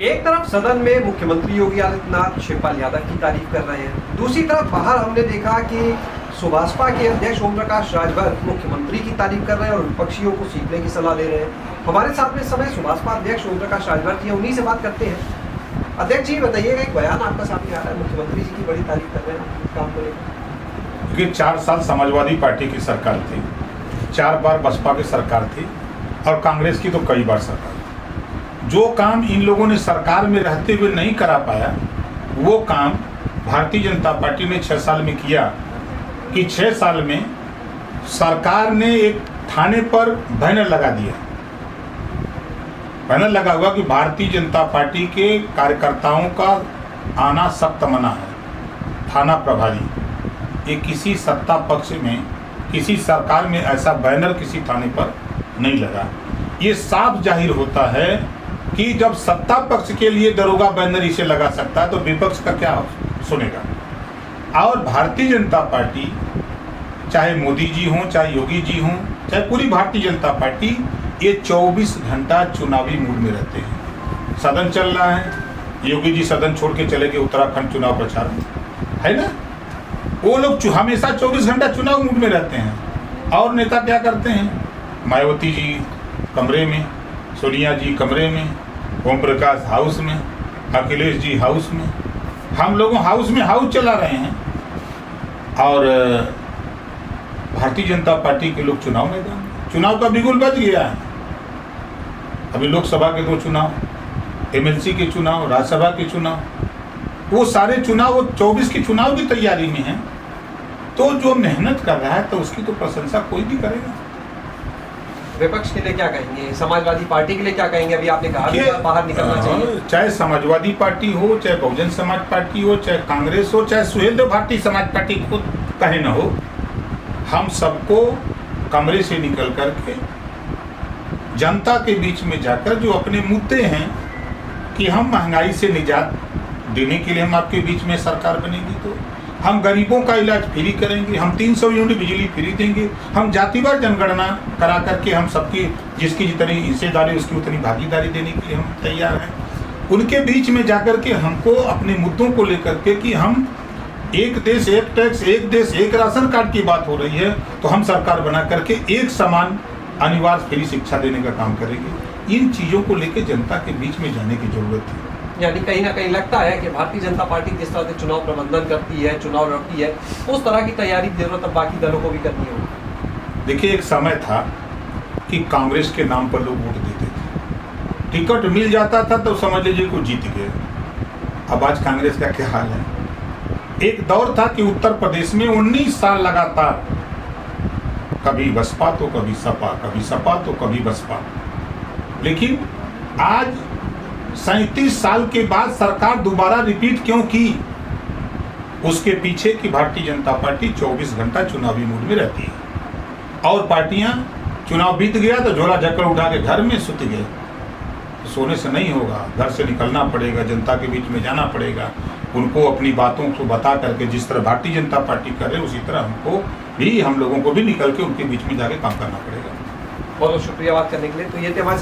एक तरफ सदन में मुख्यमंत्री योगी आदित्यनाथ शिवपाल यादव की तारीफ कर रहे हैं, दूसरी तरफ बाहर हमने देखा कि सुभाषपा के अध्यक्ष ओम प्रकाश राजभर मुख्यमंत्री की तारीफ कर रहे हैं और विपक्षियों को सीखने की सलाह दे रहे हैं। हमारे साथ में इस समय सुभाषपा अध्यक्ष ओम प्रकाश राजभर जी, उन्हीं से बात करते हैं। अध्यक्ष जी बताइएगा, एक बयान आपका सामने आ रहा है, मुख्यमंत्री जी की बड़ी तारीफ कर रहे हैं काम को लेकर। क्योंकि 4 साल समाजवादी पार्टी की सरकार थी, 4 बार बसपा की सरकार थी और कांग्रेस की तो कई बार सरकार। जो काम इन लोगों ने सरकार में रहते हुए नहीं करा पाया, वो काम भारतीय जनता पार्टी ने 6 साल में किया। कि 6 साल में सरकार ने एक थाने पर बैनर लगा दिया, बैनर लगा हुआ कि भारतीय जनता पार्टी के कार्यकर्ताओं का आना सख्त मना है। थाना प्रभारी, ये किसी सत्ता पक्ष में, किसी सरकार में ऐसा बैनर किसी थाने पर नहीं लगा। ये साफ जाहिर होता है कि जब सत्ता पक्ष के लिए दरोगा बैनर इसे लगा सकता है तो विपक्ष का क्या सुनेगा। और भारतीय जनता पार्टी, चाहे मोदी जी हों, चाहे योगी जी हों, चाहे पूरी भारतीय जनता पार्टी, ये 24 घंटा चुनावी मूड में रहते हैं। सदन चल रहा है, योगी जी सदन छोड़ के चले गए उत्तराखंड चुनाव प्रचार में, है ना। वो लोग हमेशा 24 घंटा चुनाव मूड में रहते हैं। और नेता क्या करते हैं, मायावती जी कमरे में, सोनिया जी कमरे में, ओम प्रकाश हाउस में, अखिलेश जी हाउस में, हम लोगों हाउस में हाउस चला रहे हैं। और भारतीय जनता पार्टी के लोग चुनाव मैदान, चुनाव का बिगुल बज गया है। अभी लोकसभा के 2 चुनाव, एमएलसी के चुनाव, राज्यसभा के चुनाव, वो सारे चुनाव, वो 24 की चुनाव की तैयारी में है। तो जो मेहनत कर रहा है तो उसकी तो प्रशंसा कोई भी करेगा। विपक्ष के लिए क्या कहेंगे, समाजवादी पार्टी के लिए क्या कहेंगे? अभी आपने कहा कि बाहर निकलना चाहिए। चाहे समाजवादी पार्टी हो, चाहे बहुजन समाज पार्टी हो, चाहे कांग्रेस हो, चाहे सुहेलदेव भारतीय समाज पार्टी खुद कहे न हो, हम सबको कमरे से निकल करके जनता के बीच में जाकर जो अपने मुद्दे हैं कि हम महंगाई से निजात देने के लिए हम आपके बीच में सरकार बनेगी, तो हम गरीबों का इलाज फ्री करेंगे, हम 300 यूनिट बिजली फ्री देंगे, हम जातिवार जनगणना करा करके हम सबकी जिसकी जितनी हिस्सेदारी उसकी उतनी भागीदारी देने के लिए हम तैयार हैं। उनके बीच में जाकर के हमको अपने मुद्दों को लेकर के कि हम एक देश एक टैक्स, एक देश एक राशन कार्ड की बात हो रही है, तो हम सरकार बना करके एक समान अनिवार्य फ्री शिक्षा देने का काम करेंगे। इन चीज़ों को लेकर जनता के बीच में जाने की जरूरत है। यानी कहीं ना कहीं लगता है कि भारतीय जनता पार्टी जिस तरह से चुनाव प्रबंधन करती है, चुनाव लड़ती है, उस तरह की तैयारी की जरूरत अब बाकी दलों को भी करनी होगी। देखिए, एक समय था कि कांग्रेस के नाम पर लोग वोट देते थे, टिकट मिल जाता था तो समझ लीजिए को जीत गए। अब आज कांग्रेस का क्या हाल है। एक दौर था कि उत्तर प्रदेश में 19 साल लगातार कभी बसपा तो कभी सपा, कभी सपा तो कभी बसपा, लेकिन आज 37 साल के बाद सरकार दोबारा रिपीट क्यों की, उसके पीछे की भारतीय जनता पार्टी 24 घंटा चुनावी मूड में रहती है। और पार्टियां चुनाव बीत गया तो झोला झक्कड़ उठा के घर में सुत गए। सोने से नहीं होगा, घर से निकलना पड़ेगा, जनता के बीच में जाना पड़ेगा, उनको अपनी बातों को बता करके, जिस तरह भारतीय जनता पार्टी कर रहे उसी तरह हमको भी, हम लोगों को भी निकल के उनके बीच में जाके काम करना पड़ेगा। बहुत बहुत शुक्रिया बात करने के लिए। तो ये थे हमारे